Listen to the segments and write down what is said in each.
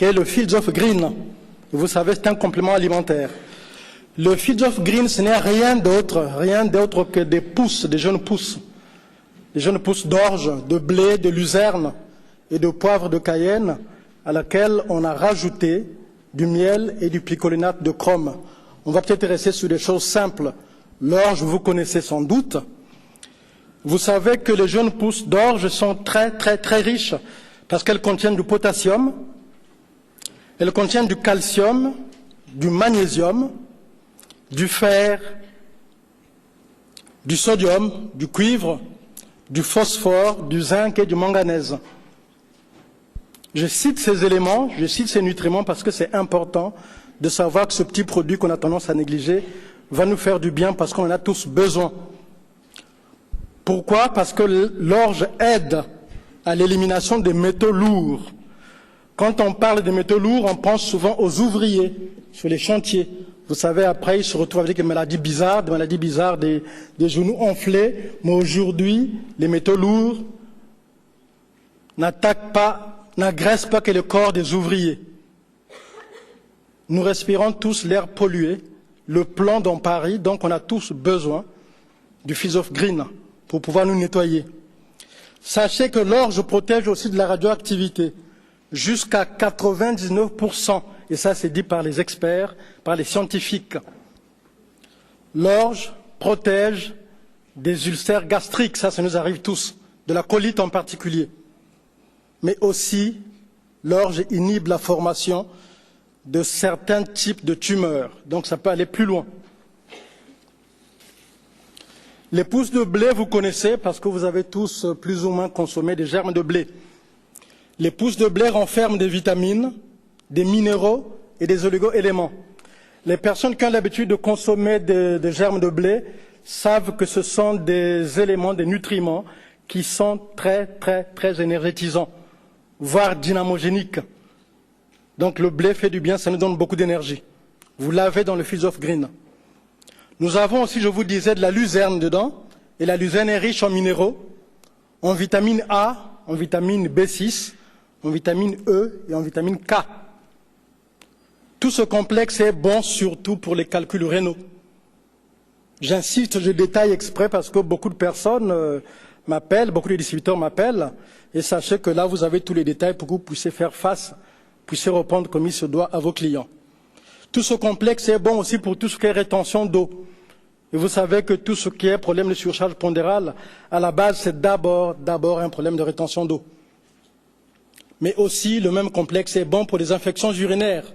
qui est le Fields of Green. Vous savez, c'est un complément alimentaire. Le Fields of Green, ce n'est rien d'autre que des pousses, des jeunes pousses d'orge, de blé, de luzerne et de poivre de Cayenne, à laquelle on a rajouté du miel et du picolinate de chrome. On va peut-être rester sur des choses simples. L'orge, vous connaissez sans doute. Vous savez que les jeunes pousses d'orge sont très riches parce qu'elles contiennent du potassium, elles contiennent du calcium, du magnésium, du fer, du sodium, du cuivre, du phosphore, du zinc et du manganèse. Je cite ces éléments, je cite ces nutriments parce que c'est important de savoir que ce petit produit qu'on a tendance à négliger va nous faire du bien parce qu'on en a tous besoin. Pourquoi? Parce que l'orge aide à l'élimination des métaux lourds. Quand on parle des métaux lourds, on pense souvent aux ouvriers sur les chantiers. Vous savez, après, ils se retrouvent avec des maladies bizarres, des genoux enflés. Mais aujourd'hui, les métaux lourds n'agressent pas que le corps des ouvriers. Nous respirons tous l'air pollué, le plomb dans Paris, donc on a tous besoin du Fields of Green pour pouvoir nous nettoyer. Sachez que l'orge protège aussi de la radioactivité, jusqu'à 99%, et ça c'est dit par les experts, par les scientifiques. L'orge protège des ulcères gastriques, ça nous arrive tous, de la colite en particulier. Mais aussi, l'orge inhibe la formation de certains types de tumeurs, donc ça peut aller plus loin. Les pousses de blé, vous connaissez parce que vous avez tous plus ou moins consommé des germes de blé. Les pousses de blé renferment des vitamines, des minéraux et des oligo-éléments. Les personnes qui ont l'habitude de consommer des germes de blé savent que ce sont des éléments, des nutriments qui sont très énergétisants, voire dynamogéniques. Donc le blé fait du bien, ça nous donne beaucoup d'énergie. Vous l'avez dans le Fields of Green. Nous avons aussi, je vous disais, de la luzerne dedans, et la luzerne est riche en minéraux, en vitamine A, en vitamine B6, en vitamine E et en vitamine K. Tout ce complexe est bon surtout pour les calculs rénaux. J'insiste, je détaille exprès parce que beaucoup de personnes m'appellent, beaucoup de distributeurs m'appellent, et sachez que là vous avez tous les détails pour que vous puissiez faire face, puissiez répondre comme il se doit à vos clients. Tout ce complexe est bon aussi pour tout ce qui est rétention d'eau. Et vous savez que tout ce qui est problème de surcharge pondérale, à la base, c'est d'abord un problème de rétention d'eau. Mais aussi, le même complexe est bon pour les infections urinaires.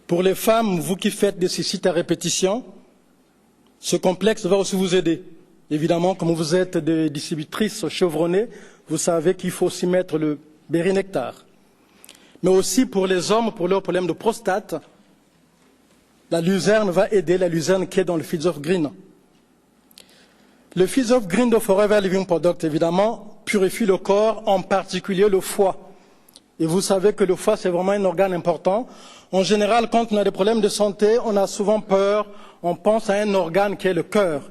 Pour les femmes, vous qui faites des cystites à répétition, ce complexe va aussi vous aider. Évidemment, comme vous êtes des distributrices chevronnées, vous savez qu'il faut aussi mettre le bérinectar. Mais aussi pour les hommes, pour leurs problèmes de prostate, la luzerne va aider, la luzerne qui est dans le Fields of Green. Le Fields of Green de Forever Living Product, évidemment, purifie le corps, en particulier le foie. Et vous savez que le foie, c'est vraiment un organe important. En général, quand on a des problèmes de santé, on a souvent peur, on pense à un organe qui est le cœur.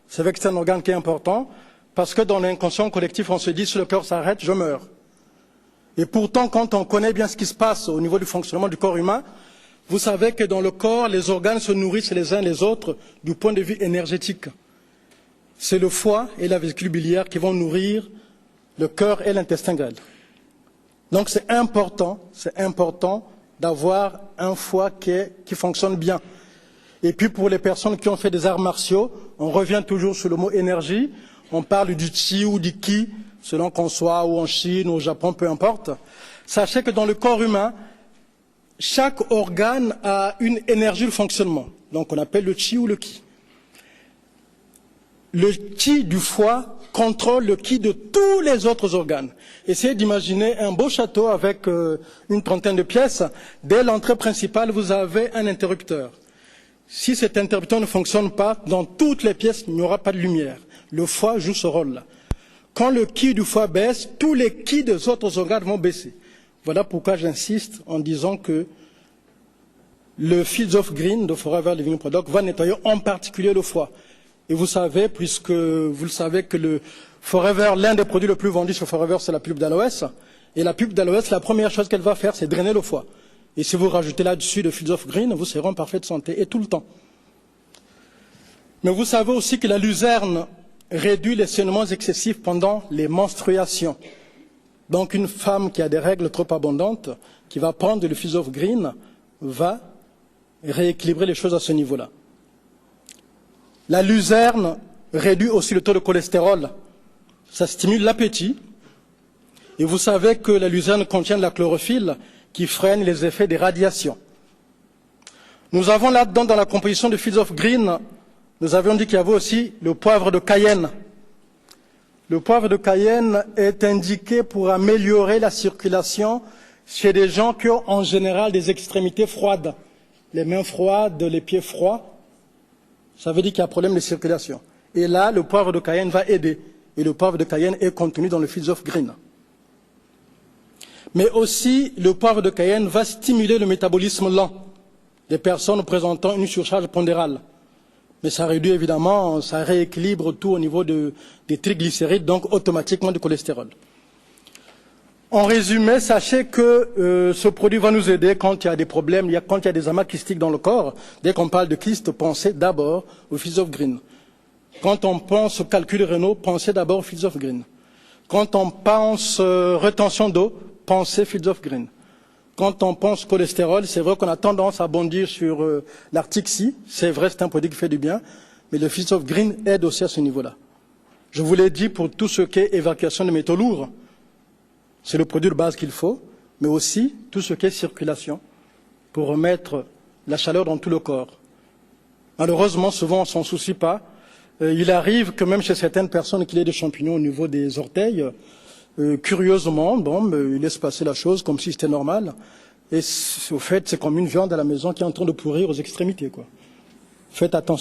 C'est vrai que c'est un organe qui est important, parce que dans l'inconscient collectif, on se dit, si le cœur s'arrête, je meurs. Et pourtant, quand on connaît bien ce qui se passe au niveau du fonctionnement du corps humain, vous savez que dans le corps, les organes se nourrissent les uns les autres du point de vue énergétique. C'est le foie et la vésicule biliaire qui vont nourrir le cœur et l'intestin grêle. Donc c'est important d'avoir un foie qui fonctionne bien. Et puis pour les personnes qui ont fait des arts martiaux, on revient toujours sur le mot énergie. On parle du chi ou du ki, selon qu'on soit ou en Chine ou au Japon, peu importe. Sachez que dans le corps humain, chaque organe a une énergie de fonctionnement. Donc on appelle le chi ou le ki. Le chi du foie contrôle le ki de tous les autres organes. Essayez d'imaginer un beau château avec une trentaine de pièces. Dès l'entrée principale, vous avez un interrupteur. Si cet interrupteur ne fonctionne pas, dans toutes les pièces, il n'y aura pas de lumière. Le foie joue ce rôle-là. Quand le ki du foie baisse, tous les ki des autres organes vont baisser. Voilà pourquoi j'insiste en disant que le Fields of Green de Forever Living Product va nettoyer en particulier le foie. Et vous savez, puisque vous le savez que le Forever, l'un des produits les plus vendus sur Forever, c'est la pulpe d'aloès. Et la pulpe d'aloès, la première chose qu'elle va faire, c'est drainer le foie. Et si vous rajoutez là-dessus de Fields of Green, vous serez en parfaite santé, et tout le temps. Mais vous savez aussi que la luzerne réduit les saignements excessifs pendant les menstruations. Donc une femme qui a des règles trop abondantes, qui va prendre le Fields of Green, va rééquilibrer les choses à ce niveau-là. La luzerne réduit aussi le taux de cholestérol. Ça stimule l'appétit. Et vous savez que la luzerne contient de la chlorophylle qui freine les effets des radiations. Nous avons là-dedans, dans la composition de Fields of Green, nous avions dit qu'il y avait aussi le poivre de Cayenne. Le poivre de Cayenne est indiqué pour améliorer la circulation chez des gens qui ont en général des extrémités froides, les mains froides, les pieds froids. Ça veut dire qu'il y a un problème de circulation. Et là, le poivre de Cayenne va aider. Et le poivre de Cayenne est contenu dans le Fields of Green. Mais aussi, le poivre de Cayenne va stimuler le métabolisme lent des personnes présentant une surcharge pondérale. Mais ça réduit évidemment, ça rééquilibre tout au niveau des triglycérides, donc automatiquement du cholestérol. En résumé, sachez que ce produit va nous aider quand il y a des problèmes, quand il y a des amas kystiques dans le corps. Dès qu'on parle de kyste, pensez d'abord au Fields of Green. Quand on pense aux calculs rénaux, pensez d'abord au Fields of Green. Quand on pense rétention d'eau, pensez Fields of Green. Quand on pense cholestérol, c'est vrai qu'on a tendance à bondir sur l'article C. C'est vrai, c'est un produit qui fait du bien, mais le Fields of Green aide aussi à ce niveau-là. Je vous l'ai dit, pour tout ce qui est évacuation de métaux lourds, c'est le produit de base qu'il faut, mais aussi tout ce qui est circulation, pour remettre la chaleur dans tout le corps. Malheureusement, souvent, on ne s'en soucie pas. Il arrive que même chez certaines personnes qu'il y ait des champignons au niveau des orteils. Curieusement, il laisse passer la chose comme si c'était normal. Et au fait, c'est comme une viande à la maison qui est en train de pourrir aux extrémités, quoi. Faites attention.